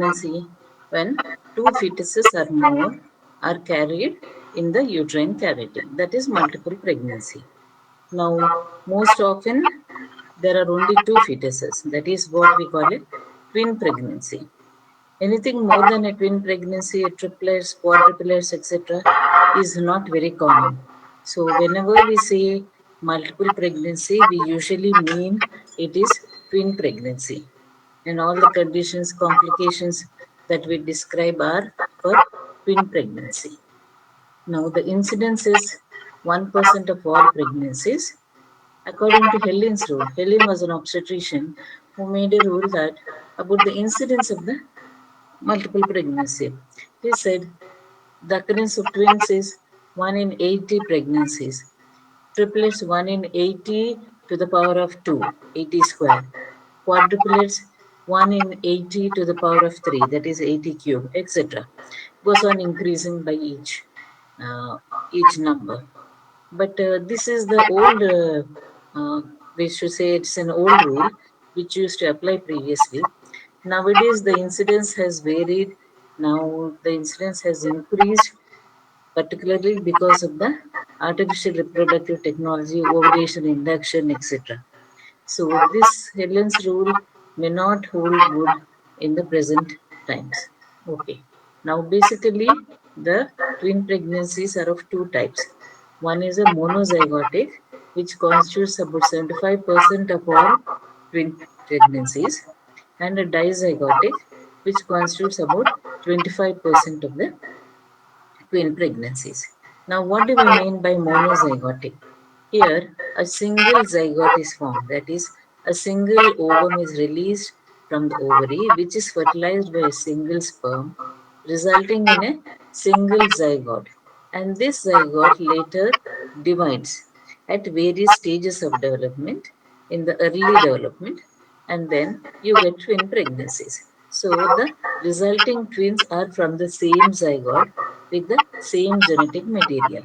pregnancy when two fetuses or more are carried in the uterine cavity. That is multiple pregnancy. Now, most often there are only two fetuses. That is what we call a twin pregnancy. Anything more than a twin pregnancy, triplets, quadruplets, etc., is not very common. So, whenever we say multiple pregnancy, we usually mean it is twin pregnancy. And all the conditions, complications that we describe are for twin pregnancy. Now, the incidence is 1% of all pregnancies. According to Helin's rule, Helin was an obstetrician who made a rule that about the incidence of the multiple pregnancy. He said the occurrence of twins is 1 in 80 pregnancies, triplets 1 in 80 to the power of 2, 80 square, quadruplets 1 in 80 to the power of 3, that is 80 cube, etc. Goes on increasing by uh, each number. But this is the old, we should say it's an old rule which used to apply previously. Nowadays, the incidence has varied. Now, the incidence has increased, particularly because of the artificial reproductive technology, ovulation, induction, etc. So, this Helen's rule may not hold good in the present times. Okay. Now, basically, the twin pregnancies are of two types. One is a monozygotic, which constitutes about 75% of all twin pregnancies, and a dizygotic, which constitutes about 25% of the twin pregnancies. Now, what do we mean by monozygotic? Here, a single zygote is formed, that is, a single ovum is released from the ovary, which is fertilized by a single sperm, resulting in a single zygote. And this zygote later divides at various stages of development in the early development, and then you get twin pregnancies. So the resulting twins are from the same zygote with the same genetic material.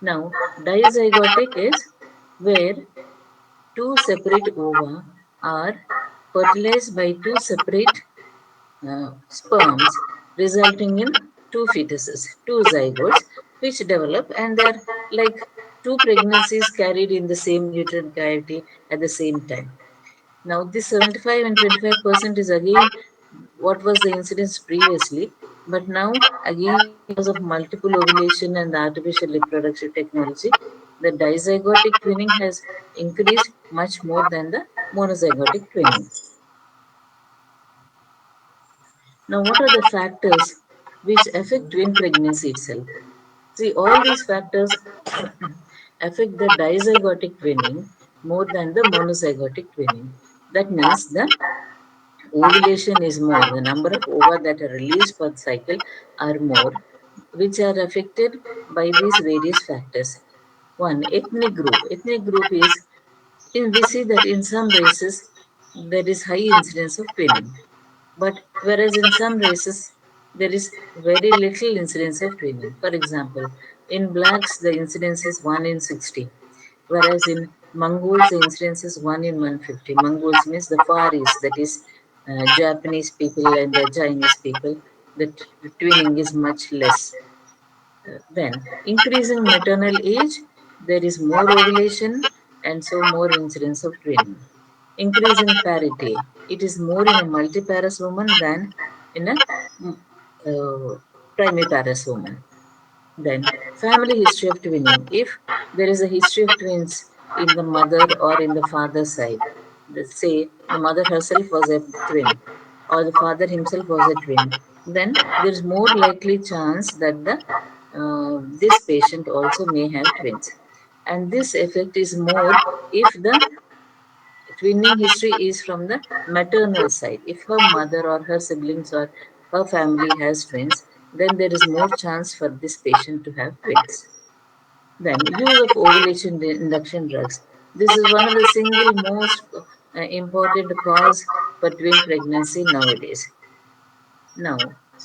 Now, dizygotic is where two separate ova are fertilized by two separate sperms, resulting in two fetuses, two zygotes, which develop, and they're like two pregnancies carried in the same uterine cavity at the same time. Now, this 75 and 25% is again what was the incidence previously, but now again because of multiple ovulation and the artificial reproductive technology, the dizygotic twinning has increased much more than the monozygotic twinning. Now, what are the factors which affect twin pregnancy itself? See, all these factors affect the dizygotic twinning more than the monozygotic twinning. That means the ovulation is more. The number of ova that are released per cycle are more, which are affected by these various factors. One, ethnic group. Ethnic group is, we see that in some races there is high incidence of twinning, but whereas in some races there is very little incidence of twinning. For example, in blacks the incidence is 1 in 60, whereas in Mongols the incidence is 1 in 150. Mongols means the Far East, that is Japanese people and the Chinese people. The twinning is much less. Then, increasing maternal age, there is more ovulation and so more incidence of twinning. Increasing parity, it is more in a multiparous woman than in a primiparous woman. Then, family history of twinning. If there is a history of twins in the mother or in the father side, let's say the mother herself was a twin or the father himself was a twin, then there is more likely chance that the this patient also may have twins. And this effect is more if the twinning history is from the maternal side. If her mother or her siblings or her family has twins, then there is more chance for this patient to have twins. Then, use of ovulation induction drugs. This is one of the single most important cause for twin pregnancy nowadays. Now,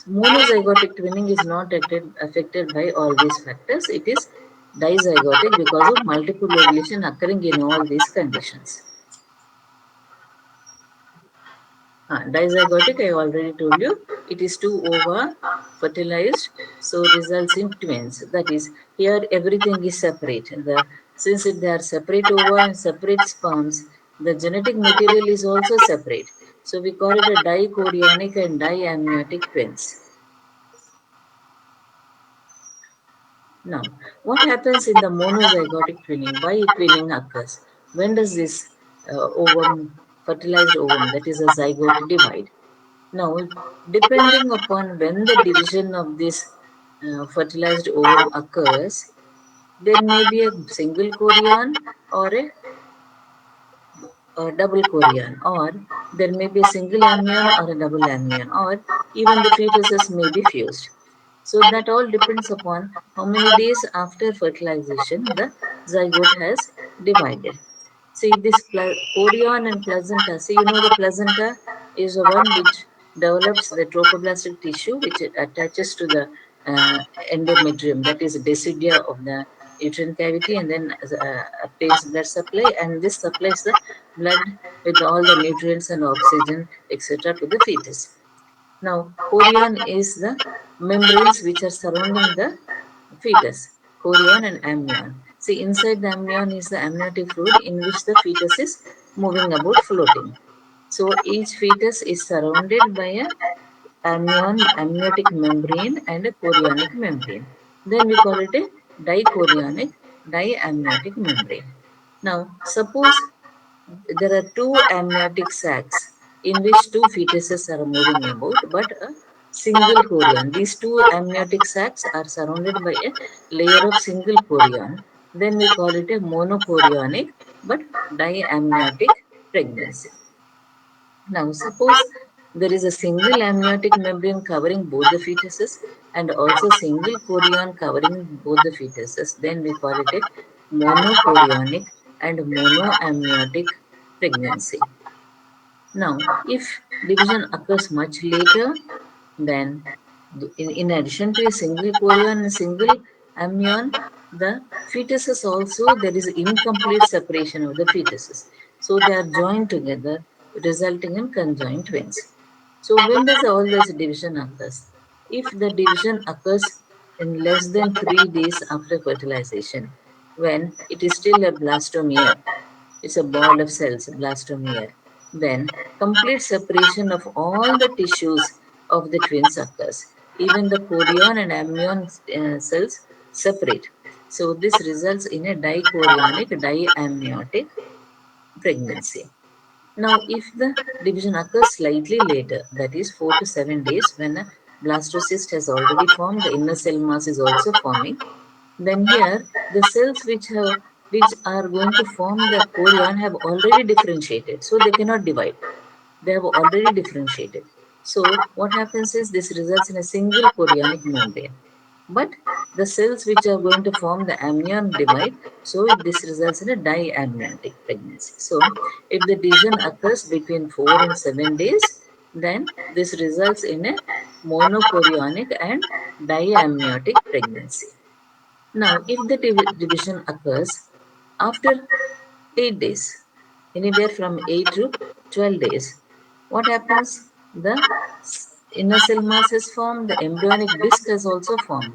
monozygotic twinning is not affected by all these factors. It is dizygotic because of multiple ovulation occurring in all these conditions. Dizygotic, I already told you, it is two ova fertilized, so results in twins. That is, here everything is separate. Since they are separate ova and separate sperms, the genetic material is also separate. So we call it a dichorionic and diamniotic twins. Now, what happens in the monozygotic twinning? Why twinning occurs? When does this fertilized ovum, that is a zygote, divide? Now, depending upon when the division of this fertilized ovum occurs, there may be a single chorion or a double chorion, or there may be a single amnion or a double amnion, or even the fetuses may be fused. So that all depends upon how many days after fertilization the zygote has divided. See this chorion and placenta. See, you know the placenta is the one which develops the tropoblastic tissue which attaches to the endometrium, that is decidia of the uterine cavity, and then obtains blood supply, and this supplies the blood with all the nutrients and oxygen etc. to the fetus. Now, chorion is the membranes which are surrounding the fetus, chorion and amnion. See, inside the amnion is the amniotic fluid in which the fetus is moving about, floating. So, each fetus is surrounded by a amniotic membrane and a chorionic membrane. Then we call it a dichorionic, diamniotic membrane. Now, suppose there are two amniotic sacs in which two fetuses are moving about, but a single chorion. These two amniotic sacs are surrounded by a layer of single chorion. Then we call it a monochorionic but diamniotic pregnancy. Now, suppose there is a single amniotic membrane covering both the fetuses and also single chorion covering both the fetuses, then we call it a monochorionic and monoamniotic pregnancy. Now, if division occurs much later, then in addition to a single chorion and single amnion, the fetuses also, there is incomplete separation of the fetuses. So they are joined together, resulting in conjoined twins. So when does all this division occurs? If the division occurs in less than 3 days after fertilization, when it is still a blastomere, it's a ball of cells, blastomere. Then complete separation of all the tissues of the twins occurs. Even the chorion and amnion cells separate. So this results in a dichorionic, diamniotic pregnancy. Now, if the division occurs slightly later, that is 4 to 7 days, when a blastocyst has already formed, the inner cell mass is also forming, then here the cells which are going to form the chorion have already differentiated, so they cannot divide. They have already differentiated. So what happens is this results in a single chorionic membrane. But the cells which are going to form the amnion divide, so this results in a diamniotic pregnancy. So if the division occurs between 4 and 7 days, then this results in a monochorionic and diamniotic pregnancy. Now, if the division occurs after 8 days, anywhere from 8 to 12 days, what happens? The inner cell mass has formed, the embryonic disc has also formed.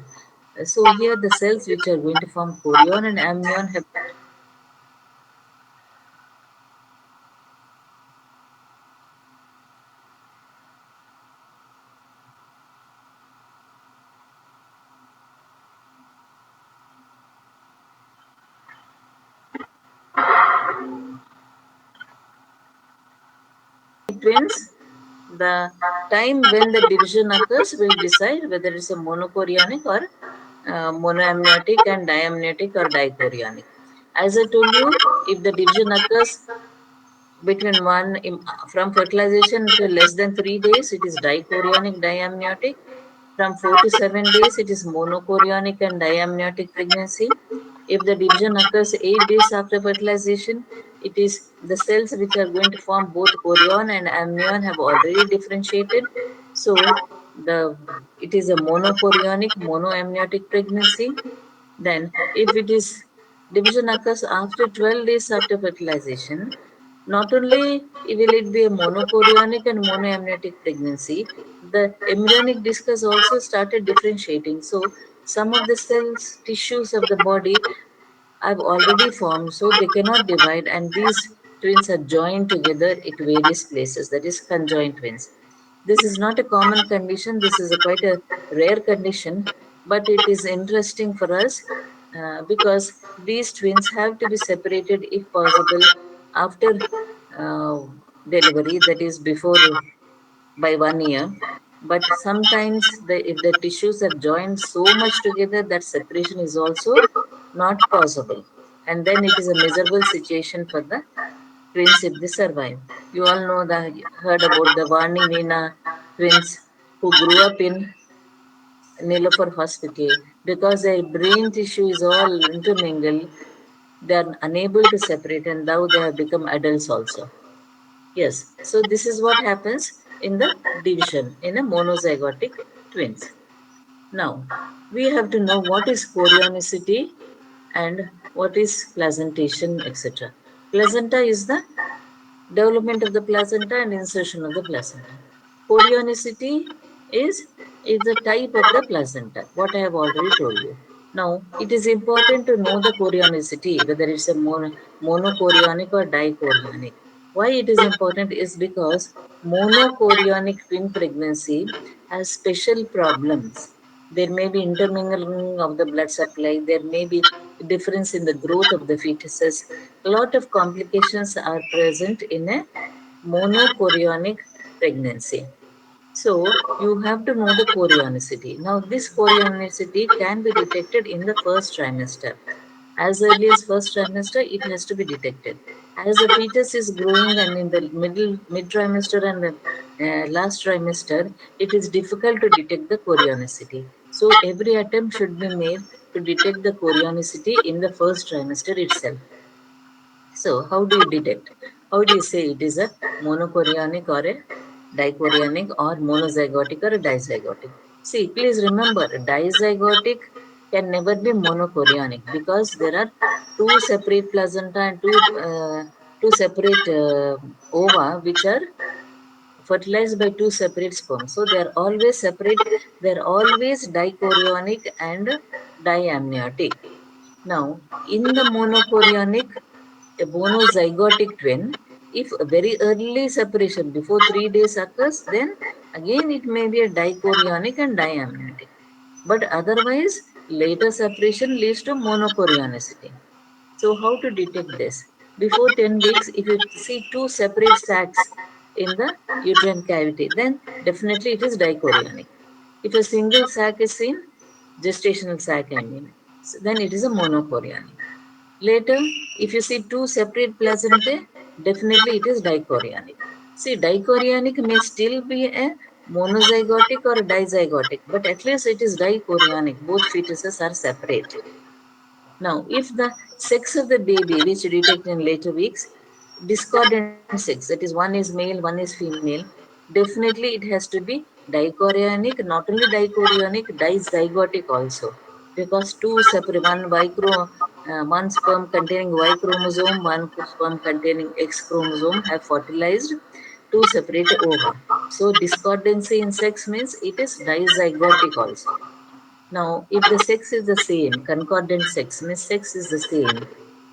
So here the cells which are going to form chorion and amnion have twins. The time when the division occurs will decide whether it's a monochorionic or monoamniotic and diamniotic or dichorionic. As I told you, if the division occurs between from fertilization to less than 3 days, it is dichorionic, diamniotic. From 4 to 7 days, it is monochorionic and diamniotic pregnancy. If the division occurs 8 days after fertilization, it is the cells which are going to form both chorion and amnion have already differentiated. So the it is a monochorionic, monoamniotic pregnancy. Then if it is division occurs after 12 days after fertilization, Not only will it be a monochorionic and monoamniotic pregnancy, the embryonic disc has also started differentiating. So some of the cells, tissues of the body have already formed, so they cannot divide, and these twins are joined together at various places. That is conjoined twins. This is not a common condition. This is a quite a rare condition, but it is interesting for us because these twins have to be separated if possible after uh, delivery, that is before by 1 year. But sometimes if the tissues are joined so much together that separation is also not possible. And then it is a miserable situation for the twins if they survive. You all know heard about the Vani Veena twins who grew up in Nilofar Hospital because their brain tissue is all intermingled. They are unable to separate, and now they have become adults also. Yes, so this is what happens in the division in a monozygotic twins. Now, we have to know what is chorionicity and what is placentation, etc. Placenta is the development of the placenta and insertion of the placenta. Chorionicity is, is the type of the placenta, what I have already told you. Now, it is important to know the chorionicity, whether it's a monochorionic or dichorionic. Why it is important is because monochorionic twin pregnancy has special problems. There may be intermingling of the blood supply, there may be difference in the growth of the fetuses. A lot of complications are present in a monochorionic pregnancy. So you have to know the chorionicity. Now this chorionicity can be detected in the first trimester. As early as first trimester, it has to be detected. As the fetus is growing and in the mid trimester and the last trimester, it is difficult to detect the chorionicity. So every attempt should be made to detect the chorionicity in the first trimester itself. So, how do you detect? How do you say it is a monochorionic or a dichorionic or monozygotic or a dizygotic? See, please remember, dizygotic can never be monochorionic because there are two separate placenta and two separate ova which are fertilized by two separate sperms. So they are always separate. They are always dichorionic and diamniotic. Now, in the monochorionic, a monozygotic twin, if a very early separation before 3 days occurs, then again it may be a dichorionic and diamniotic. But otherwise, later separation leads to monochorionicity. So, how to detect this? Before 10 weeks, if you see two separate sacs in the uterine cavity, then definitely it is dichorionic. If a single sac is seen, gestational sac, I mean, then it is a monochorionic. Later, if you see two separate placentae, definitely it is dichorionic. See, dichorionic may still be a monozygotic or a dizygotic, but at least it is dichorionic. Both fetuses are separate. Now, if the sex of the baby, which you detect in later weeks, discordant sex, that is one is male, one is female, definitely it has to be dichorionic, not only dichorionic, dizygotic also. Because two separate, one sperm containing Y chromosome, one sperm containing X chromosome have fertilized two separate ova. So discordancy in sex means it is dizygotic also. Now, if the sex is the same, concordant sex means sex is the same,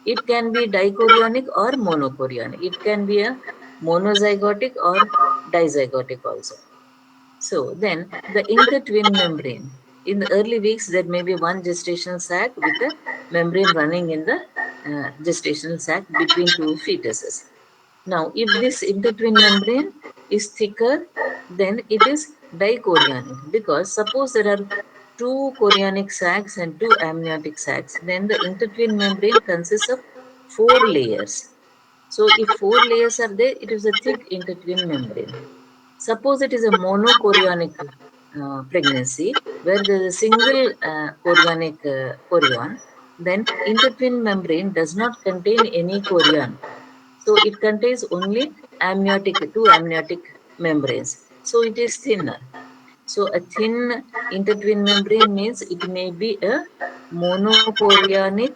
it can be dichorionic or monochorionic. It can be a monozygotic or dizygotic also. So then the intertwin membrane. In the early weeks, there may be one gestational sac with a membrane running in the gestational sac between two fetuses. Now, if this intertwin membrane is thicker, then it is dichorionic because suppose there are two chorionic sacs and two amniotic sacs, then the intertwin membrane consists of four layers. So, if four layers are there, it is a thick intertwin membrane. Suppose it is a monochorionic pregnancy where there is a single chorionic chorion, then intertwin membrane does not contain any chorion. So it contains only two amniotic membranes. So it is thinner. So a thin intertwin membrane means it may be a monochorionic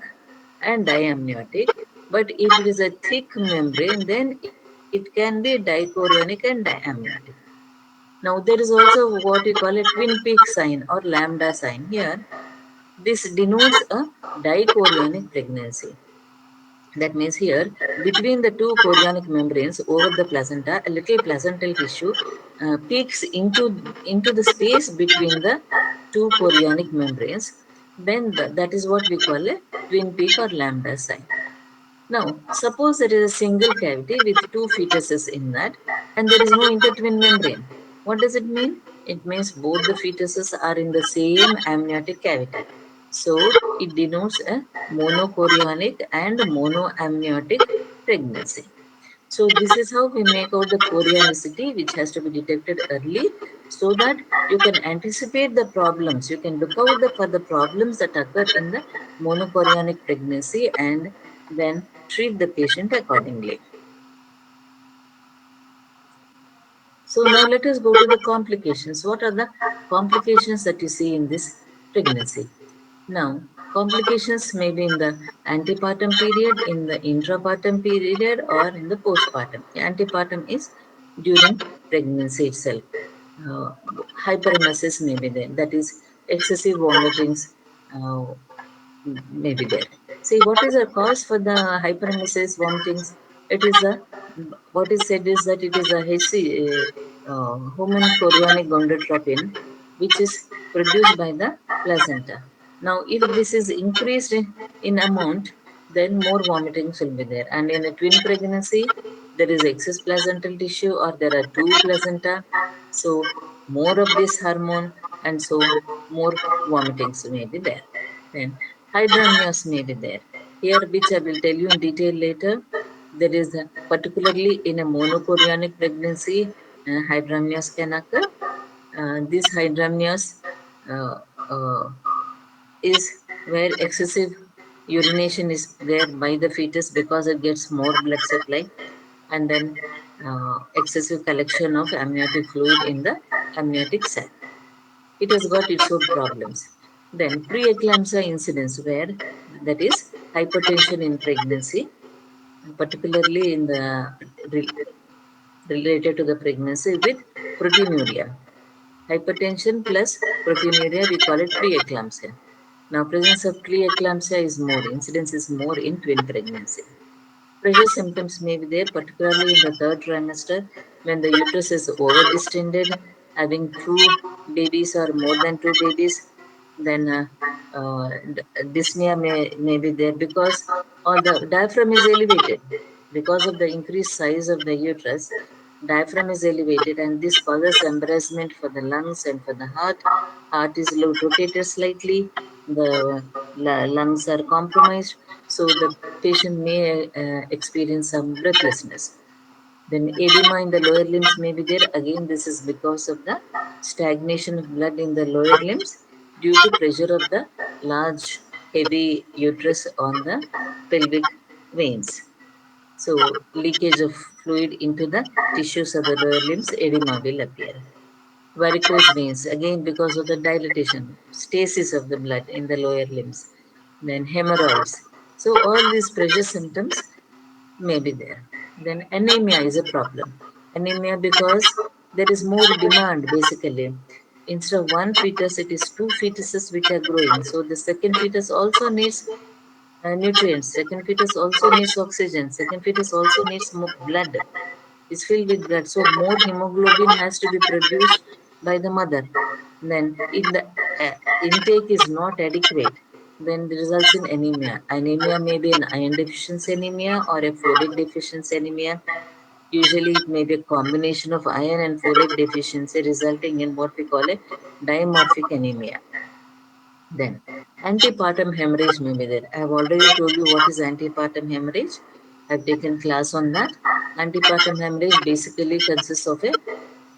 and diamniotic. But if it is a thick membrane, then it can be dichorionic and amniotic. Now there is also what we call a twin peak sign or lambda sign. Here, this denotes a dichorionic pregnancy. That means here, between the two chorionic membranes over the placenta, a little placental tissue peeks into the space between the two chorionic membranes. Then that is what we call a twin peak or lambda sign. Now, suppose there is a single cavity with two fetuses in that and there is no intertwin membrane. What does it mean? It means both the fetuses are in the same amniotic cavity. So, it denotes a monochorionic and monoamniotic pregnancy. So this is how we make out the chorionicity, which has to be detected early so that you can anticipate the problems. You can look out for the problems that occur in the monochorionic pregnancy and then treat the patient accordingly. So now let us go to the complications. What are the complications that you see in this pregnancy? Now, complications may be in the antepartum period, in the intrapartum period, or in the postpartum. Antepartum is during pregnancy itself. Uh, Hyperemesis may be there, that is, excessive vomitings uh, may be there. See, what is the cause for the hyperemesis vomitings? It is a what is said is that it is a human chorionic gonadotropin, which is produced by the placenta. Now, if this is increased in amount, then more vomitings will be there. And in a twin pregnancy, there is excess placental tissue, or there are two placenta. So, more of this hormone, and so more vomitings may be there. Then hydramnios may be there. Here, which I will tell you in detail later, there is particularly in a monochorionic pregnancy, hydramnios can occur. This hydramnios uh, uh, is where excessive urination is there by the fetus because it gets more blood supply, and then excessive collection of amniotic fluid in the amniotic sac. It has got its own problems. Then pre-eclampsia incidence, where that is hypertension in pregnancy, particularly in the related to the pregnancy with proteinuria. Hypertension plus proteinuria, we call it pre-eclampsia. Now, presence of pre-eclampsia is more, incidence is more in twin pregnancy. Pressure symptoms may be there, particularly in the third trimester when the uterus is over distended, having two babies or more than two babies. Then dyspnea may be there because all the diaphragm is elevated. Because of the increased size of the uterus, diaphragm is elevated, and this causes embarrassment for the lungs and for the heart. Heart is rotated slightly, the lungs are compromised, so the patient may experience some breathlessness. Then edema in the lower limbs may be there. Again, this is because of the stagnation of blood in the lower limbs due to pressure of the large, heavy uterus on the pelvic veins. So, leakage of fluid into the tissues of the lower limbs, edema will appear. Varicose veins, again because of the dilatation, stasis of the blood in the lower limbs. Then hemorrhoids. So, all these pressure symptoms may be there. Then anemia is a problem. Anemia because there is more demand basically. Instead of one fetus, it is two fetuses which are growing. So the second fetus also needs nutrients. Second fetus also needs oxygen. Second fetus also needs more blood. It's filled with blood. So more hemoglobin has to be produced by the mother. Then if the intake is not adequate, then it results in anemia. Anemia may be an iron deficiency anemia or a folate deficiency anemia. Usually it may be a combination of iron and folate deficiency resulting in what we call a dimorphic anemia. Then, antepartum hemorrhage may be there. I have already told you what is antepartum hemorrhage. I have taken class on that. Antepartum hemorrhage basically consists of a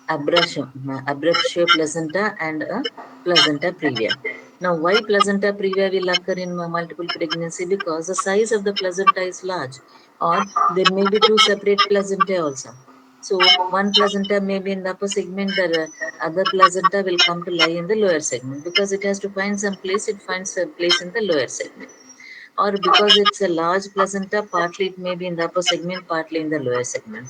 abruptio placenta and a placenta previa. Now, why placenta previa will occur in multiple pregnancy? Because the size of the placenta is large, or there may be two separate placenta also. So, one placenta may be in the upper segment, the other placenta will come to lie in the lower segment because it has to find some place, it finds a place in the lower segment. or because it's a large placenta, partly it may be in the upper segment, partly in the lower segment.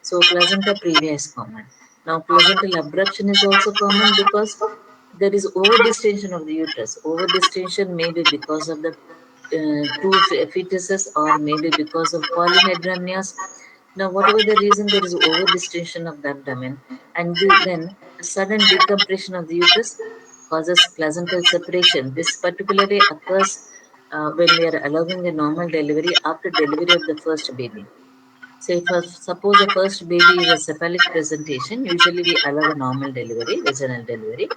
So placenta previa is common. Now placental abruption is also common because there is overdistension of the uterus. Overdistension may be because of the two fetuses or maybe because of polyhydramnios. Now, whatever the reason, there is overdistension of the abdomen, and then a sudden decompression of the uterus causes placental separation. This particularly occurs when we are allowing a normal delivery after delivery of the first baby. Say, for suppose the first baby is a cephalic presentation, usually we allow a normal delivery, vaginal delivery.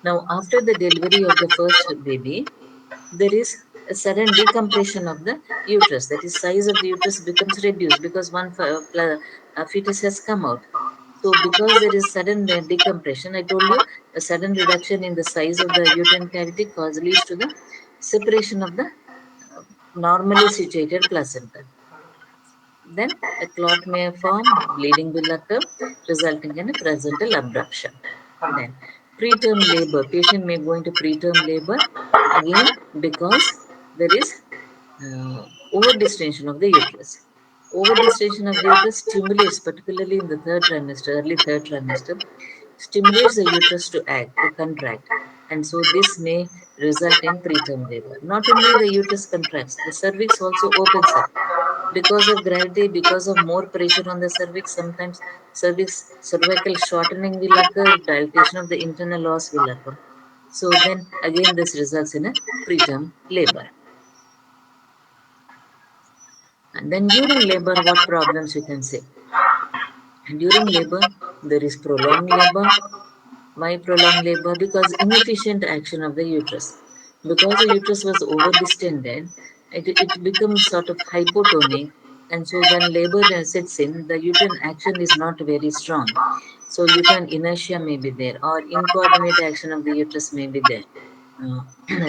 Now, after the delivery of the first baby, there is a sudden decompression of the uterus. That is, size of the uterus becomes reduced because fetus has come out. So, because there is sudden decompression, I told you a sudden reduction in the size of the uterine cavity leads to the separation of the normally situated placenta. Then a clot may form, bleeding will occur, resulting in a placental abruption. Then preterm labor, patient may go into preterm labor again because there is overdistension of the uterus. Overdistension of the uterus stimulates, particularly in the third trimester, early third trimester, stimulates the uterus to act, to contract. And so this may result in preterm labor. Not only the uterus contracts, the cervix also opens up because of gravity, because of more pressure on the cervix. Sometimes cervical shortening will occur, dilatation of the internal os will occur. So then again this results in a preterm labor. And then during labor, what problems we can say? During labor, there is prolonged labor. Why prolonged labor? Because inefficient action of the uterus. Because the uterus was overdistended, it becomes sort of hypotonic, and so when labor sets in, the uterine action is not very strong. So uterine inertia may be there, or incoordinate action of the uterus may be there. Uh,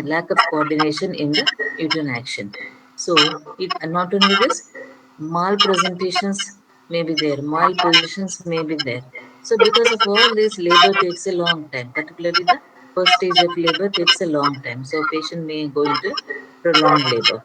Lack of coordination in the uterine action. So it not only this, malpresentations may be there, malpositions may be there. So because of all this, labor takes a long time. Particularly the first stage of labor takes a long time. So patient may go into prolonged labor.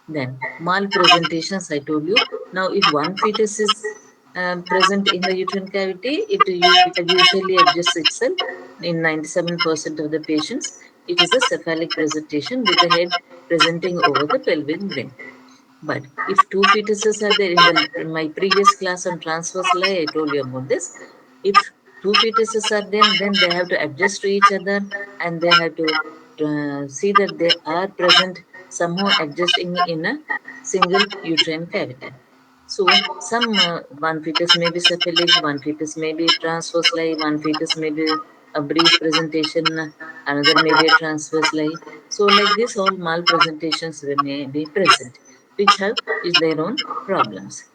Then malpresentations, I told you. Now, if one fetus is present in the uterine cavity, it usually adjusts itself. In 97% of the patients, it is a cephalic presentation with the head presenting over the pelvic rim. But if two fetuses are there in my previous class on transverse lie, I told you about this. If two fetuses are there, then they have to adjust to each other and they have to see that they are present somehow adjusting in a single uterine cavity. So some one fetus may be cephalic, one fetus may be transverse lie, one fetus may be a breech presentation, another may be a transverse lie. So like this, all malpresentations may be present, which have is their own problems.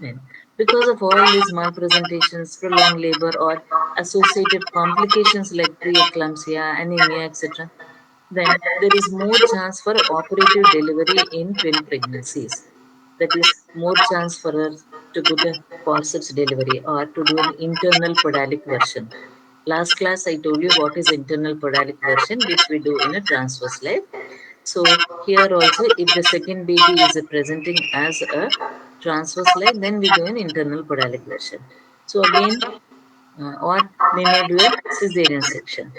Then, because of all these malpresentations, prolonged labor, or associated complications like pre-eclampsia, anemia, etc., then there is more chance for operative delivery in twin pregnancies. That is, more chance for us to put a forceps delivery or to do an internal podalic version. Last class, I told you what is internal podalic version, which we do in a transverse life. So here also, if the second baby is presenting as a transverse line, then we do an internal podalic version. So again, or we may do a cesarean section.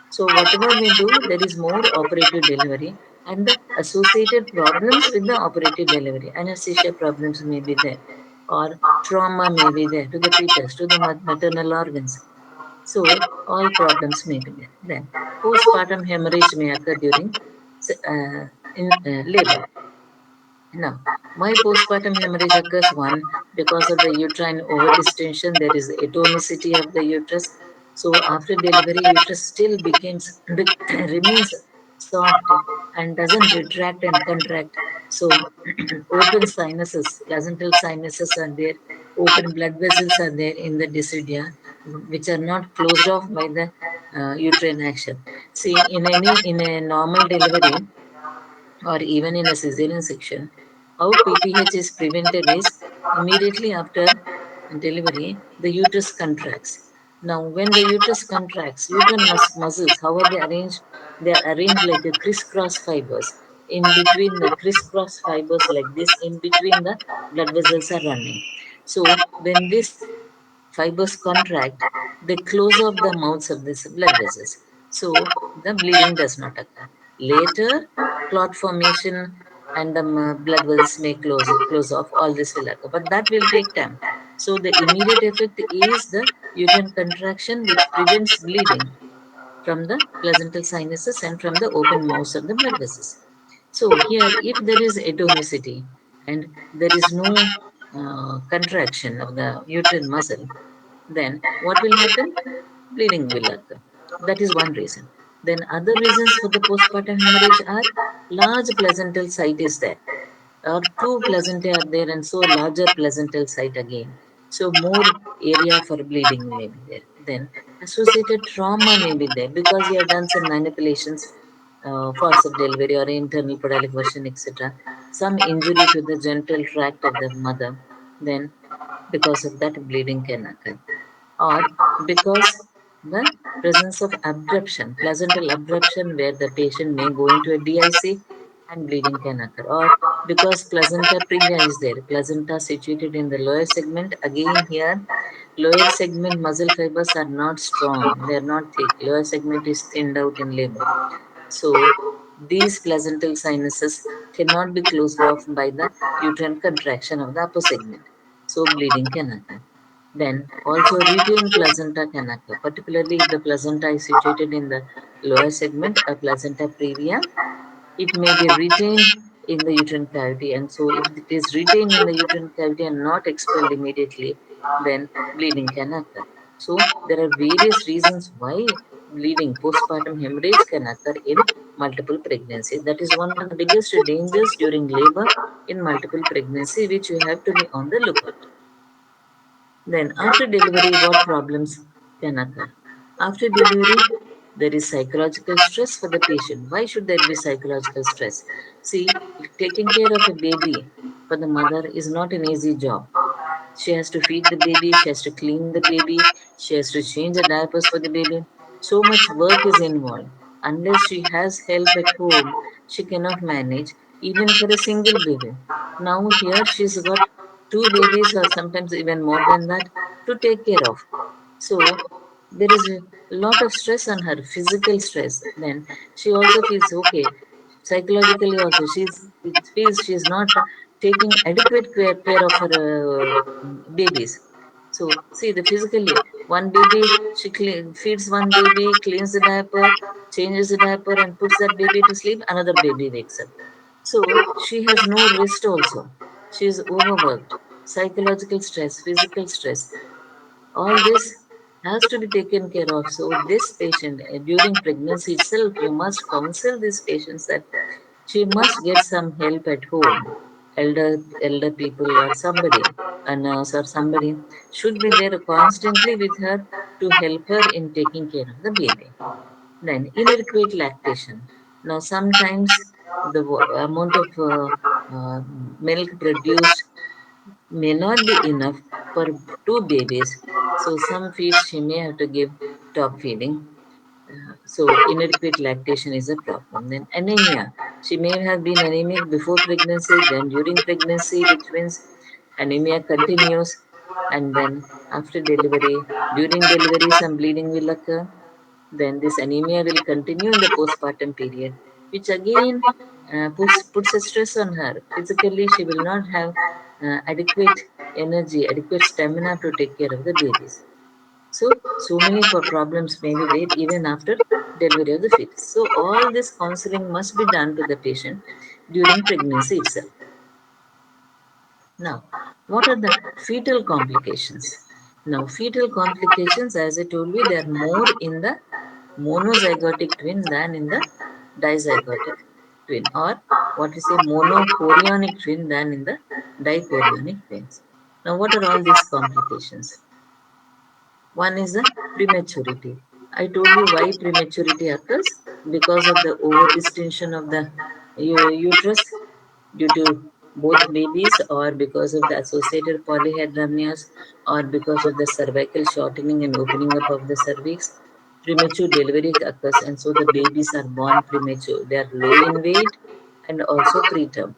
So whatever we do, there is more operative delivery and the associated problems with the operative delivery. Anesthesia problems may be there, or trauma may be there to the fetus, to the maternal organs. So all problems may be there. Then postpartum hemorrhage may occur during labor. Now, why postpartum hemorrhage occurs? One, because of the uterine overdistension, there is atomicity of the uterus. So after delivery, uterus still remains soft and doesn't retract and contract. So open sinuses, placental sinuses are there, open blood vessels are there in the decidia, which are not closed off by the uterine action. See, in a normal delivery, or even in a cesarean section, how PTH is prevented is immediately after delivery, the uterus contracts. Now, when the uterus contracts, uterine muscles, how are they arranged? They are arranged like a crisscross fibers. in between the crisscross fibers like this, in between the blood vessels are running. So when these fibers contract, they close off the mouths of these blood vessels. So the bleeding does not occur. Later, clot formation and the blood vessels may close off. All this will occur, but that will take time. So the immediate effect is the uterine contraction, which prevents bleeding from the placental sinuses and from the open mouths of the blood vessels. So here, if there is atomicity and there is no contraction of the uterine muscle, then what will happen? Bleeding will occur. That is one reason. Then other reasons for the postpartum hemorrhage are large placental site is there, or two placentae are there, and so larger placental site again. So more area for bleeding may be there. Then associated trauma may be there because you have done some manipulations, force of delivery or internal podalic version, etc. Some injury to the genital tract of the mother. Then because of that bleeding can occur, or because the presence of abruption, placental abruption, where the patient may go into a DIC and bleeding can occur, or because placenta previa is there, placenta situated in the lower segment. Again, here, lower segment muscle fibers are not strong, they are not thick. Lower segment is thinned out in labor. So these placental sinuses cannot be closed off by the uterine contraction of the upper segment. So bleeding can occur. Then also retained placenta can occur, particularly if the placenta is situated in the lower segment or placenta previa. It may be retained in the uterine cavity, and so if it is retained in the uterine cavity and not expelled immediately, then bleeding can occur. So there are various reasons why bleeding, postpartum hemorrhage can occur in multiple pregnancy. That is one of the biggest dangers during labor in multiple pregnancy, which you have to be on the lookout. Then, after delivery, what problems can occur? After delivery, there is psychological stress for the patient. Why should there be psychological stress? See, taking care of a baby for the mother is not an easy job. She has to feed the baby, she has to clean the baby, she has to change the diapers for the baby. So much work is involved. Unless she has help at home, she cannot manage, even for a single baby. Now, here she's got two babies, or sometimes even more than that, to take care of. So, there is a lot of stress on her, physical stress. Then she also feels okay psychologically also. It feels she's not taking adequate care of her babies. So see the physically, one baby she feeds one baby, cleans the diaper, changes the diaper, and puts that baby to sleep. Another baby wakes up. So she has no rest also. She is overworked. Psychological stress, physical stress, all this has to be taken care of. So this patient, during pregnancy itself, you must counsel these patients that she must get some help at home. Elder people or somebody, a nurse or somebody, should be there constantly with her to help her in taking care of the baby. Then inadequate lactation. Now sometimes the amount of uh, milk produced may not be enough for two babies. So some feeds she may have to give top feeding. So inadequate lactation is a problem. Then anemia. She may have been anemic before pregnancy, then during pregnancy, which means anemia continues, and then after delivery, during delivery, some bleeding will occur. Then this anemia will continue in the postpartum period, which again puts a stress on her. Physically, she will not have adequate energy, adequate stamina to take care of the babies. So many problems may be there even after delivery of the fetus. So, all this counseling must be done to the patient during pregnancy itself. Now, what are the fetal complications? Now, fetal complications, as I told you, they are more in the monozygotic twin than in the dizygotic twin, or what we say monochorionic twin than in the dichorionic twins. Now, what are all these complications? One is the prematurity. I told you why prematurity occurs, because of the over distension of the uterus due to both babies, or because of the associated polyhydramnios, or because of the cervical shortening and opening up of the cervix. Premature delivery occurs, and so the babies are born premature. They are low in weight and also preterm.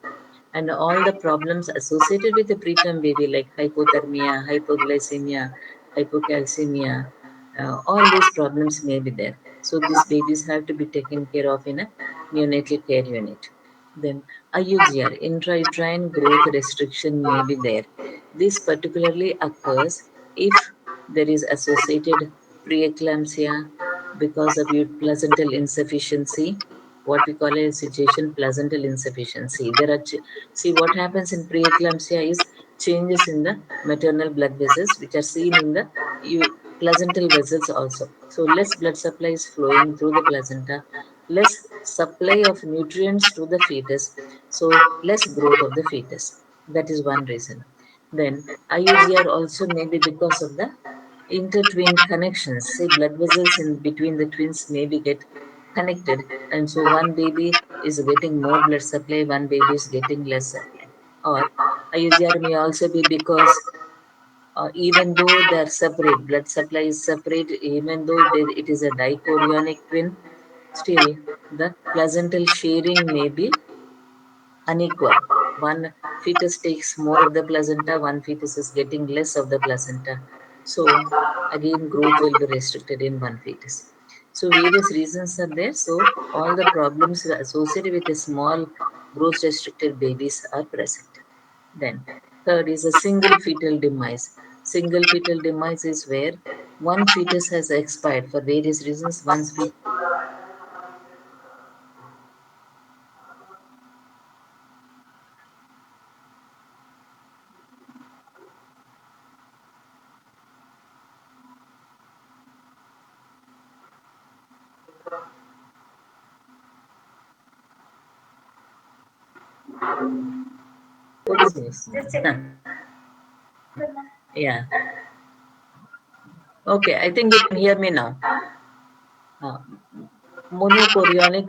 And all the problems associated with the preterm baby, like hypothermia, hypoglycemia, hypocalcemia, all these problems may be there. So these babies have to be taken care of in a neonatal care unit. Then IUGR, intrauterine growth restriction, may be there. This particularly occurs if there is associated preeclampsia because of placental insufficiency, what we call a situation placental insufficiency. See what happens in preeclampsia is changes in the maternal blood vessels, which are seen in the placental vessels also. So less blood supply is flowing through the placenta, less supply of nutrients to the fetus, so less growth of the fetus. That is one reason. Then IUGR also may be because of the intertwined connections. Say blood vessels in between the twins maybe get connected, and so one baby is getting more blood supply, one baby is getting less supply. Or IUGR may also be because even though they are separate, blood supply is separate, even though it is a dichorionic twin, still the placental sharing may be unequal. One fetus takes more of the placenta, one fetus is getting less of the placenta. So again, growth will be restricted in one fetus. So various reasons are there. So all the problems associated with a small growth restricted babies are present. Then third is a single fetal demise. Single fetal demise is where one fetus has expired for various reasons. What is this? Yeah. Okay, I think you can hear me now. Uh, Monochorionic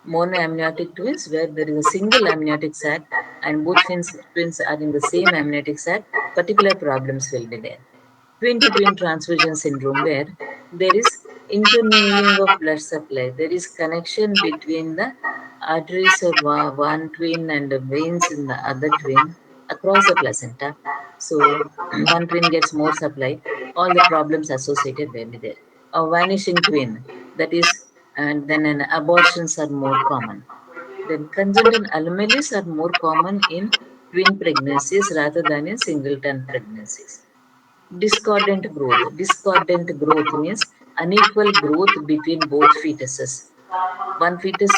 monoamniotic twins, where there is a single amniotic sac and both twins are in the same amniotic sac, particular problems will be there. Twin to twin transfusion syndrome, where there is intermingling of blood supply, there is connection between the arteries of one twin and the veins in the other twin across the placenta. So one twin gets more supply, all the problems associated will be there. A vanishing twin, that is, and then an abortions are more common. Then congenital anomalies are more common in twin pregnancies rather than in singleton pregnancies. Discordant growth. Discordant growth means unequal growth between both fetuses. One fetus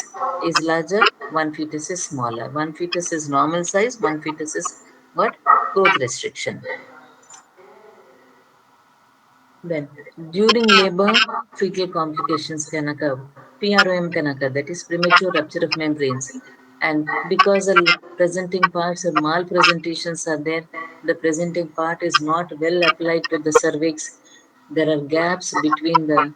is larger, one fetus is smaller. One fetus is normal size, one fetus is what? Growth restriction. Then, during labor, fetal complications can occur. PROM can occur, that is premature rupture of membranes. And because the presenting parts or malpresentations are there, the presenting part is not well applied to the cervix. There are gaps between the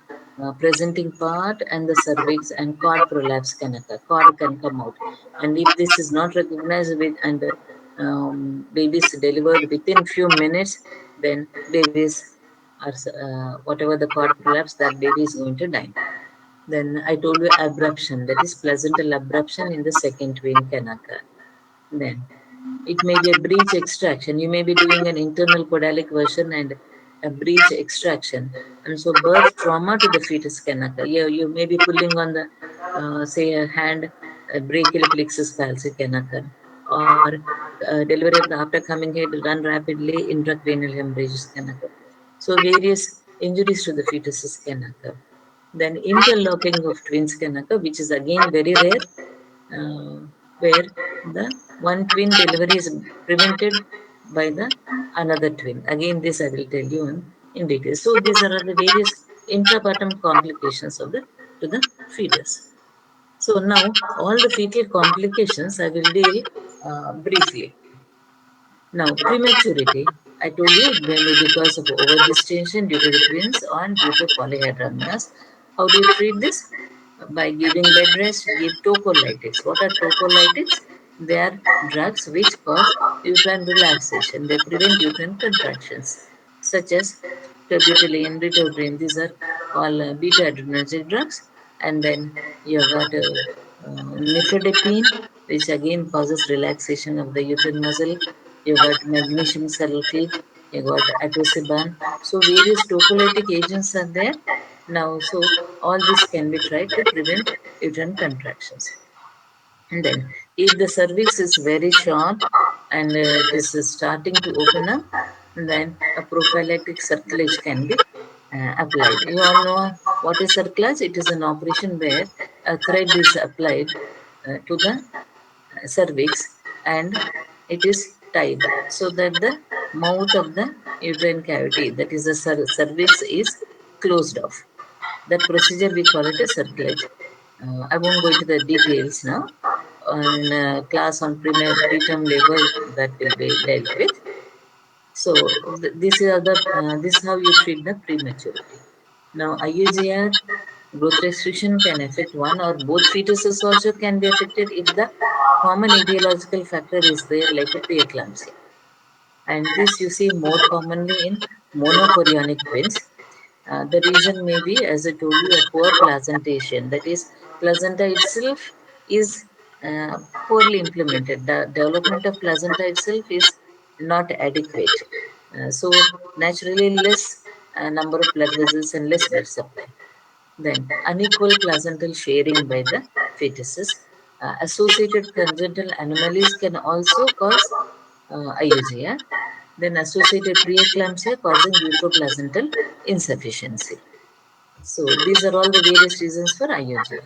presenting part and the cervix, and cord prolapse can occur. Cord can come out. And if this is not recognized with and babies delivered within few minutes, then babies or whatever the cord prolapse, that baby is going to die. Then I told you abruption, that is placental abruption in the second twin can occur. Then it may be a breech extraction. You may be doing an internal podalic version and a breech extraction. And so birth trauma to the fetus can occur. You may be pulling on the, say, a hand, a brachial plexus palsy can occur. Or delivery of the after coming head run rapidly, intracranial hemorrhages can occur. So various injuries to the fetuses can occur. Then interlocking of twins can occur, which is again very rare, where the one twin delivery is prevented by the another twin. Again, this I will tell you in detail. So these are the various intrapartum complications of the to the fetus. So now all the fetal complications I will deal briefly. Now, prematurity, I told you it may be because of overgestation due to the twins or due to polyhydramnios. How do you treat this? By giving bed rest, give tocolytics. What are tocolytics? They are drugs which cause uterine relaxation. They prevent uterine contractions, such as terbutaline, ritodrine. These are all beta adrenergic drugs. And then you have got nifedipine, which again causes relaxation of the uterine muscle. You got magnesium sulfate, you got atosiban. So various tocolytic agents are there. Now, so all this can be tried to prevent uterine contractions. And then, if the cervix is very short and it is starting to open up, then a prophylactic circlage can be applied. You all know what is circlage? It is an operation where a thread is applied to the cervix and it is tied so that the mouth of the uterine cavity, that is the cervix, is closed off. That procedure we call it a circlage. I won't go into the details now. In class on preterm labor, that will be dealt with. So this is how you treat the prematurity. Now IUGR growth restriction can affect one or both fetuses also can be affected if the common etiological factor is there like a preeclampsia. And this you see more commonly in monochorionic twins. The reason may be, as I told you, a poor placentation. That is, placenta itself is poorly implemented. The development of placenta itself is not adequate. So naturally, less number of blood vessels and less blood supply. Then unequal placental sharing by the fetuses. Associated congenital anomalies can also cause IUGR. Then associated preeclampsia causing uteroplacental insufficiency. So these are all the various reasons for IUGR.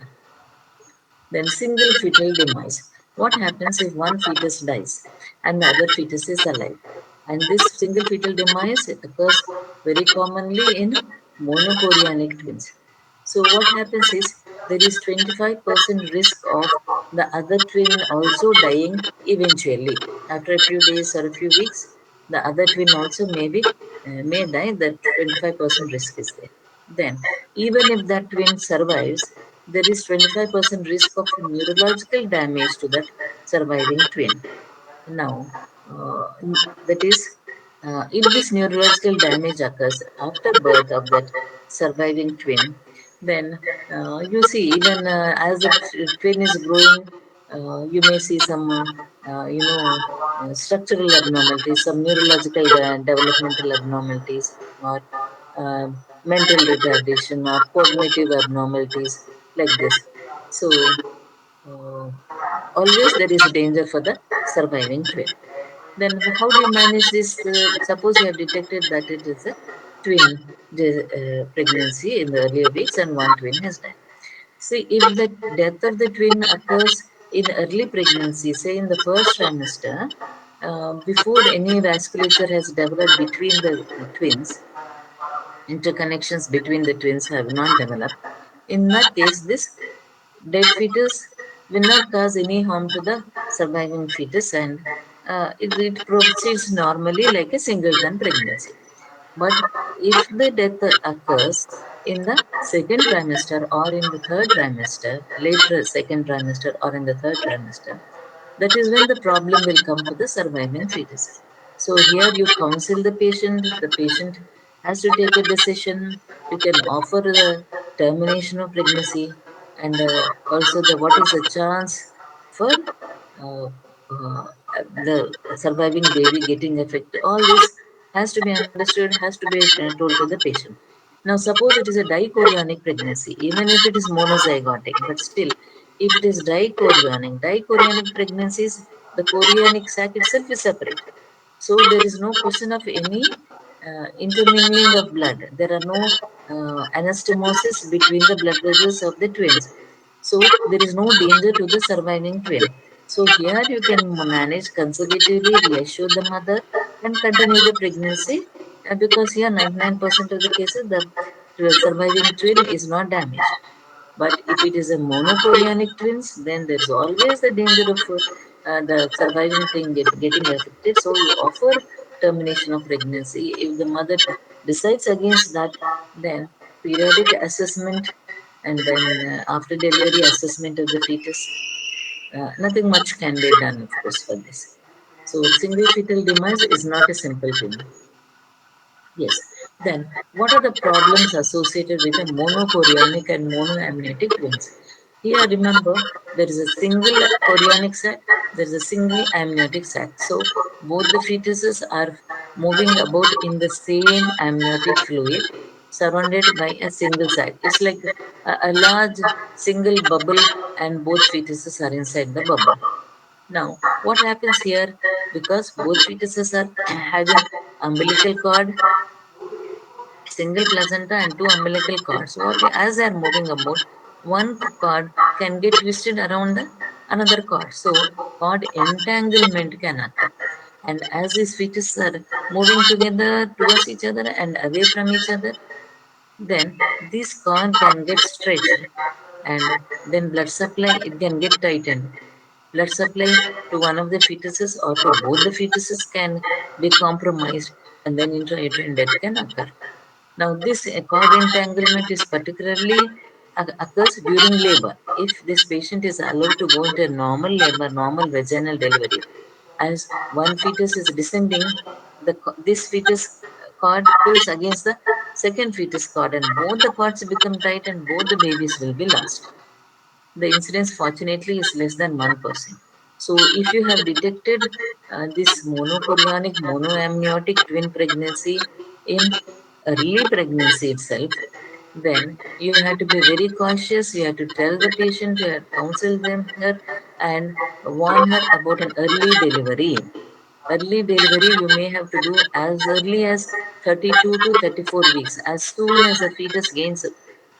Then single fetal demise. What happens if one fetus dies and the other fetus is alive? And this single fetal demise occurs very commonly in monochorionic twins. So what happens is there is 25% risk of the other twin also dying eventually. After a few days or a few weeks, the other twin also may die. That 25% risk is there. Then, even if that twin survives, there is 25% risk of neurological damage to that surviving twin. Now, that is, if this neurological damage occurs after birth of that surviving twin, then you see, even as the twin is growing, you may see some, structural abnormalities, some neurological developmental abnormalities, or mental retardation, or cognitive abnormalities like this. So, uh, always there is a danger for the surviving twin. Then how do you manage this? Suppose you have detected that it is a twin pregnancy in the earlier weeks and one twin has died. See, if the death of the twin occurs in early pregnancy, say in the first trimester, before any vasculature has developed between the twins, interconnections between the twins have not developed. In that case, this dead fetus will not cause any harm to the surviving fetus and it proceeds normally like a singleton pregnancy. But if the death occurs in the second trimester or in the third trimester, later second trimester or in the third trimester, that is when the problem will come to the surviving fetuses. So here you counsel the patient has to take a decision. You can offer the termination of pregnancy and also the what is the chance for uh, uh, the surviving baby getting affected. All this has to be understood, has to be told to the patient. Now, suppose it is a dichorionic pregnancy, even if it is monozygotic, but still, if it is dichorionic pregnancies, the chorionic sac itself is separate. So there is no question of any intermingling of blood. There are no anastomosis between the blood vessels of the twins. So there is no danger to the surviving twin. So here you can manage conservatively, reassure the mother, and continue the pregnancy because here 99% of the cases the surviving twin is not damaged. But if it is a monochorionic twins, then there's always the danger of the surviving thing getting affected. So you offer termination of pregnancy. If the mother decides against that, then periodic assessment and then after delivery assessment of the fetus. Nothing much can be done, of course, for this. So single fetal demise is not a simple thing. Yes. Then, what are the problems associated with a monochorionic and monoamniotic twins? Here, remember, there is a single chorionic sac, there is a single amniotic sac. So, both the fetuses are moving about in the same amniotic fluid surrounded by a single sac. It's like a large single bubble, and both fetuses are inside the bubble. Now, what happens here? Because both fetuses are having umbilical cord, single placenta and two umbilical cords. What as they are moving about, one cord can get twisted around the another cord. So cord entanglement can occur. And as these fetus are moving together towards each other and away from each other, then this cord can get stretched, and then blood supply it can get tightened. Blood supply to one of the fetuses or to both the fetuses can be compromised, and then intrauterine death can occur. Now, this cord entanglement is particularly occurs during labor. If this patient is allowed to go into a normal labor, normal vaginal delivery, as one fetus is descending, this fetus cord pulls against the second fetus cord, and both the cords become tight, and both the babies will be lost. The incidence fortunately is less than 1%. So if you have detected this monochorionic monoamniotic twin pregnancy in early pregnancy itself, then you have to be very cautious. You have to tell the patient, you have to counsel them her and warn her about an early delivery. Early delivery you may have to do as early as 32 to 34 weeks, as soon as the fetus gains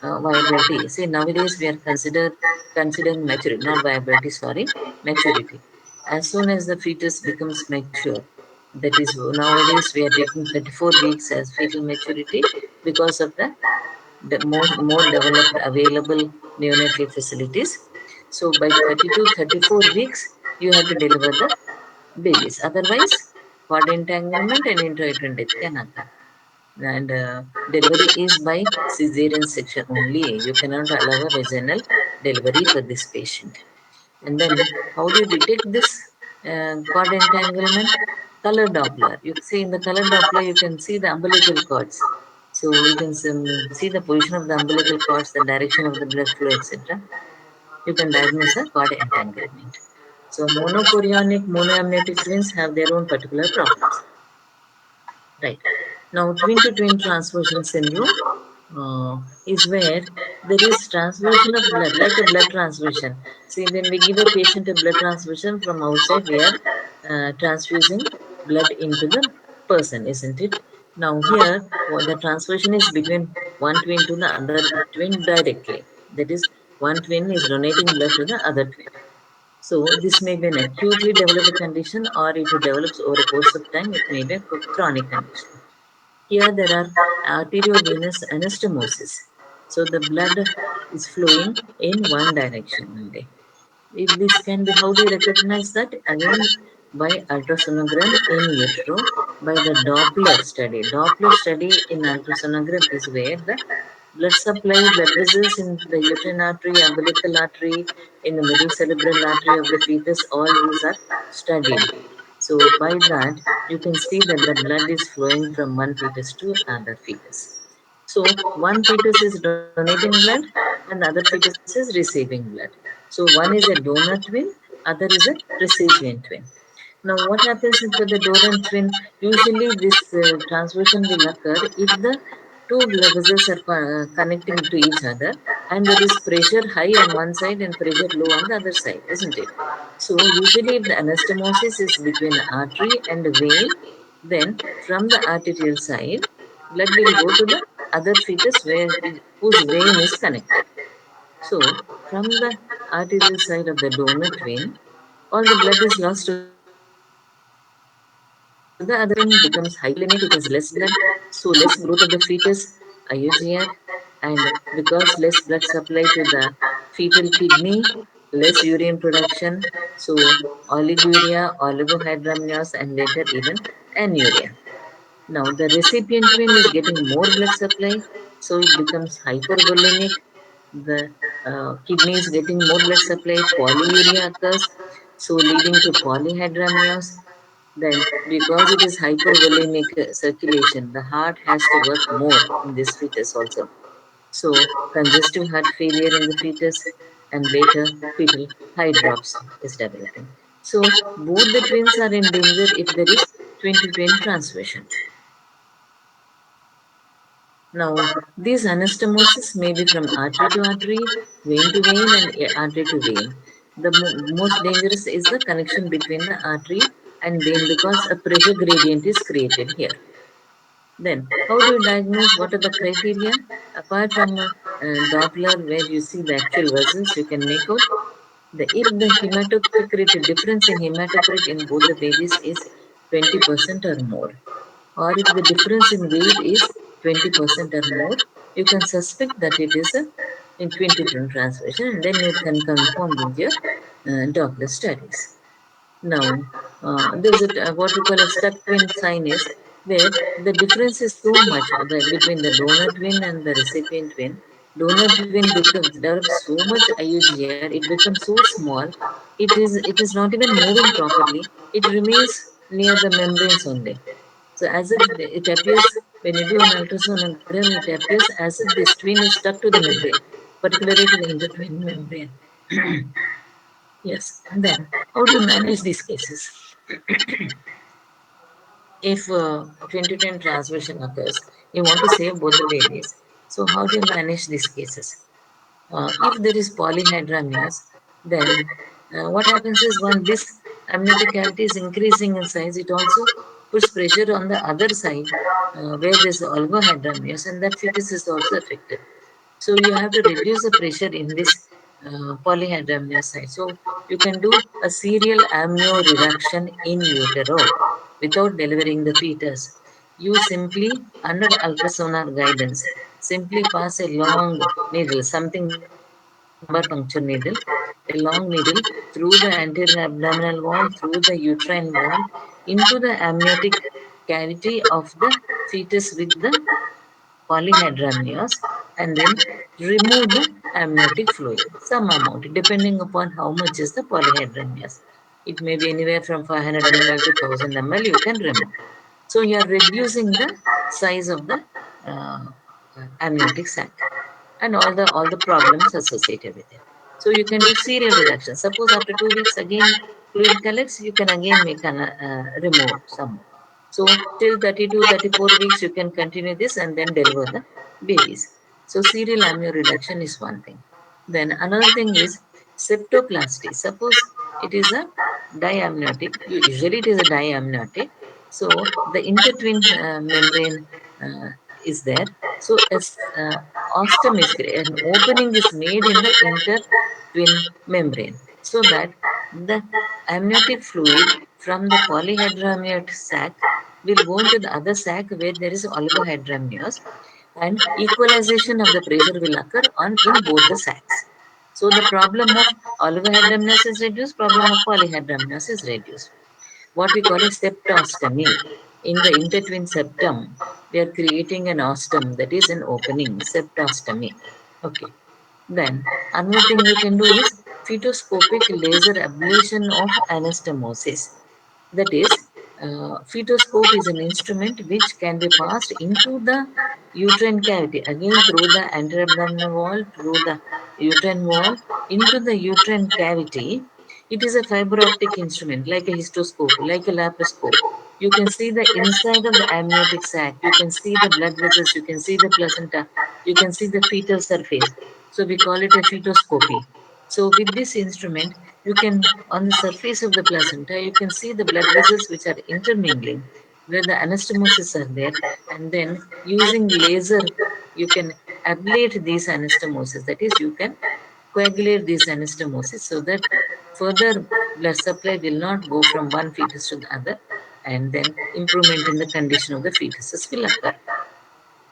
viability. See, nowadays we are considering maturity, not viability, sorry, maturity. As soon as the fetus becomes mature, that is nowadays we are taking 34 weeks as fetal maturity because of the more developed available neonatal facilities. So by 32 34 weeks you have to deliver the babies. Otherwise, cord entanglement and intrauterine death can occur. And delivery is by cesarean section only. You cannot allow a vaginal delivery for this patient. And then, how do you detect this cord entanglement? Color Doppler. You see in the color Doppler, you can see the umbilical cords. So you can see the position of the umbilical cords, the direction of the blood flow, etc. You can diagnose a cord entanglement. So monochorionic, monoamniotic twins have their own particular problems. Right. Now, twin to twin transfusion syndrome is where there is transfusion of blood, like a blood transfusion. See, when we give a patient a blood transfusion from outside, we are transfusing blood into the person, isn't it? Now, here, what the transfusion is between one twin to the other twin directly. That is, one twin is donating blood to the other twin. So this may be an acutely developed condition, or it develops over a course of time. It may be a chronic condition. Here there are arteriovenous anastomosis. So the blood is flowing in one direction only. This can be, how do you recognize that? Again, by ultrasonogram in utero, by the Doppler study. Doppler study in ultrasonogram is where the blood supply, blood vessels in the uterine artery, umbilical artery, in the middle cerebral artery of the fetus, all these are studied. So by that, you can see that the blood is flowing from one fetus to another fetus. So one fetus is donating blood and the other fetus is receiving blood. So one is a donor twin, other is a recipient twin. Now what happens for the donor twin? Usually this transfusion will occur if the two blood vessels are connecting to each other and there is pressure high on one side and pressure low on the other side, isn't it? So usually if the anastomosis is between artery and vein, then from the arterial side, blood will go to the other fetus whose vein is connected. So, from the arterial side of the donor twin, all the blood is lost to the other twin becomes hypovolemic, it has less blood, so less growth of the fetus, IUGR, and because less blood supply to the fetal kidney, less urine production, so oliguria, oligohydramnios, and later even anuria. Now, the recipient twin is getting more blood supply, so it becomes hypervolemic. The kidney is getting more blood supply, polyuria occurs, so leading to polyhydramnios. Then, because it is hypervolemic circulation, the heart has to work more in this fetus also. So, congestive heart failure in the fetus, and later fetal hydrops is developing. So both the twins are in danger if there is twin-to-twin transmission. Now, these anastomosis may be from artery to artery, vein to vein, and artery to vein. The most dangerous is the connection between the artery and vein because a pressure gradient is created here. Then, how do you diagnose? What are the criteria? Apart from Doppler, where you see the actual vessels, you can make out if the hematocrit difference in hematocrit in both the babies is 20% or more, or if the difference in weight is 20% or more, you can suspect that it is a in twin-to-twin transmission, and then you can confirm with your Doppler studies. Now, there's what we call a stuck twin sign is where the difference is so much between the donor twin and the recipient twin. Donor twin develops so much IUGR, it becomes so small, it is not even moving properly. It remains near the membranes only. So as if it appears when you do an ultrasonogram, it appears as if this twin is stuck to the membrane, particularly to the intertwin membrane. Yes. Then, how do you manage these cases? If twin-to-twin transmission occurs, you want to save both the babies. So, how do you manage these cases? If there is polyhydramnios, then what happens is when this amniotic cavity is increasing in size, it also puts pressure on the other side where there's oligohydramnios, and that fetus is also affected. So you have to reduce the pressure in this polyhydramnios side. So you can do a serial amnioreduction in utero without delivering the fetus. You simply, under ultrasonar guidance, simply pass a long needle, something like a lumbar puncture needle, a long needle through the anterior abdominal wall, through the uterine wall, into the amniotic cavity of the fetus with the polyhydramnios, and then remove the amniotic fluid, some amount, depending upon how much is the polyhydramnios. It may be anywhere from 500 ml to 1000 ml, you can remove. So you are reducing the size of the uh, amniotic sac and all the problems associated with it. So you can do serial reduction. Suppose after 2 weeks again fluid collects, you can again make an remove some more. So till 32, 34 weeks you can continue this and then deliver the babies. So serial amnio reduction is one thing. Then another thing is septoplasty. Suppose it is a diamniotic. Usually it is a diamniotic. So the intertwin membrane is there. So as ostem is created, an opening is made in the intertwin membrane so that the amniotic fluid from the polyhydramnios sac will go into the other sac where there is oligohydramnios, and equalization of the pressure will occur on in both the sacs. So the problem of oligohydramnios is reduced, problem of polyhydramnios is reduced. What we call a septostomy. In the intertwin septum, we are creating an ostem, that is an opening, septostomy. Okay. Then another thing you can do is fetoscopic laser ablation of anastomosis. That is, fetoscope is an instrument which can be passed into the uterine cavity, again through the anterabdominal wall, through the uterine wall, into the uterine cavity. It is a fiber optic instrument, like a histoscope, like a laparoscope. You can see the inside of the amniotic sac, you can see the blood vessels, you can see the placenta, you can see the fetal surface. So we call it a fetoscopy. So with this instrument, you can, on the surface of the placenta, you can see the blood vessels which are intermingling, where the anastomosis are there, and then using laser, you can ablate these anastomosis. That is, you can coagulate these anastomosis so that further blood supply will not go from one fetus to the other, and then improvement in the condition of the fetuses will occur.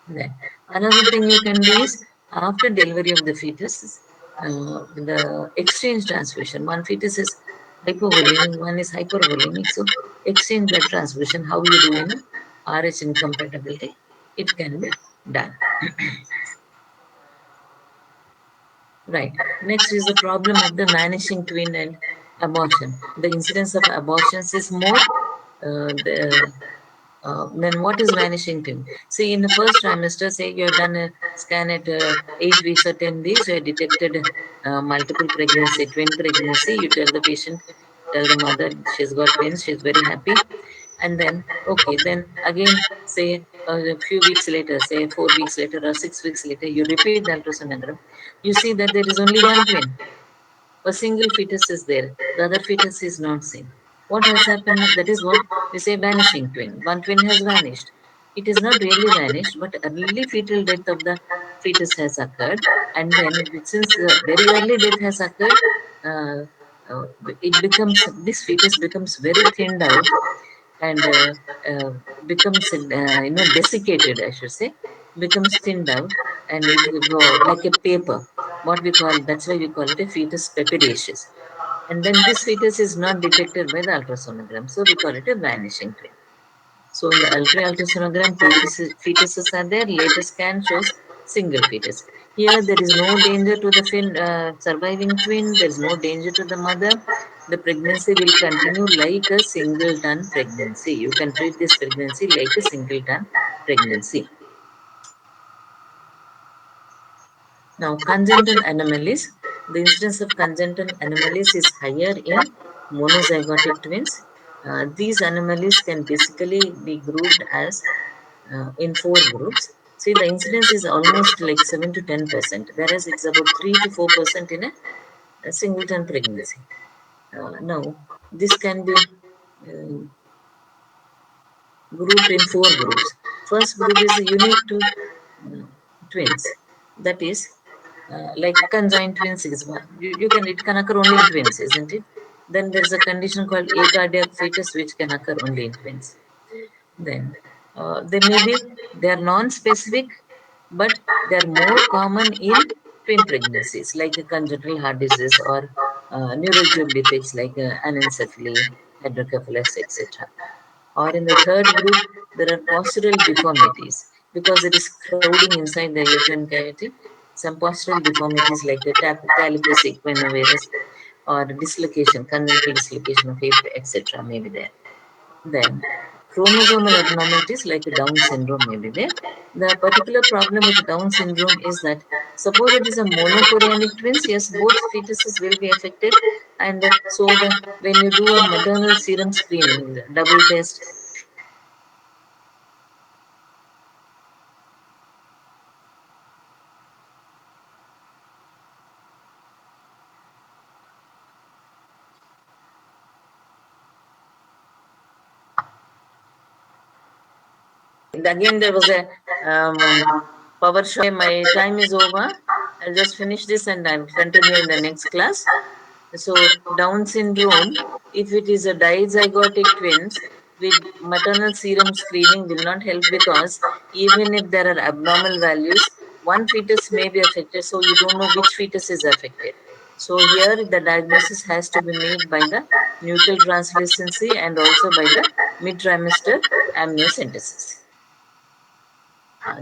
Then another thing you can do is after delivery of the fetus, the exchange transfusion. One fetus is hypovolemic, one is hypervolemic. So exchange blood transfusion, how you do in a RH incompatibility, it can be done. Right. Next is the problem of the vanishing twin and abortion. The incidence of abortions is more. The Then what is vanishing twin? See, in the first trimester, say you have done a scan at 8 weeks or 10 days, you have detected multiple pregnancy, twin pregnancy. You tell the patient, tell the mother she's got twins, she's very happy. And then, okay, then again, say a few weeks later, say 4 weeks later or 6 weeks later, you repeat the ultrasonogram. You see that there is only one twin. A single fetus is there, the other fetus is not seen. What has happened? That is what we say vanishing twin. One twin has vanished. It is not really vanished, but early fetal death of the fetus has occurred. And then, since the very early death has occurred, uh, it becomes this fetus becomes very thinned out and becomes desiccated, I should say, becomes thinned out, and it will go like a paper. What we call, that's why we call it a fetus pepidaceous. And then this fetus is not detected by the ultrasonogram, so we call it a vanishing twin. So in the ultrasonogram, two fetuses are there. Later scan shows single fetus. Here there is no danger to the surviving twin. There is no danger to the mother. The pregnancy will continue like a singleton pregnancy. You can treat this pregnancy like a singleton pregnancy. Now, congenital anomalies. The incidence of congenital anomalies is higher in monozygotic twins. These anomalies can basically be grouped as in four groups. See, the incidence is almost like 7 to 10%, whereas it's about 3 to 4% in a singleton pregnancy. Now, this can be uh, grouped in four groups. First group is unique to uh, twins. That is, like conjoined twins is one. It can occur only in twins, isn't it? Then there's a condition called acardiac fetus, which can occur only in twins. Then they are non-specific, but they are more common in twin pregnancies, like a congenital heart disease or neurological defects like anencephaly, hydrocephalus, etc. Or in the third group, there are postural deformities because it is crowding inside the uterine cavity. Some postural deformities like the talipes equinovarus or dislocation, congenital dislocation of hip, etc. may be there. Then, chromosomal abnormalities like Down syndrome may be there. The particular problem with Down syndrome is that suppose it is a monochorionic twins, yes, both fetuses will be affected, and so the when you do a maternal serum screening, double test, again there was a power show. My time is over. I'll just finish this and I'll continue in the next class. So Down syndrome, if it is a dizygotic twins, with maternal serum screening will not help because even if there are abnormal values, one fetus may be affected, so you don't know which fetus is affected. So here the diagnosis has to be made by the nuchal translucency and also by the mid-trimester amniocentesis.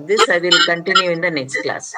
This I will continue in the next class.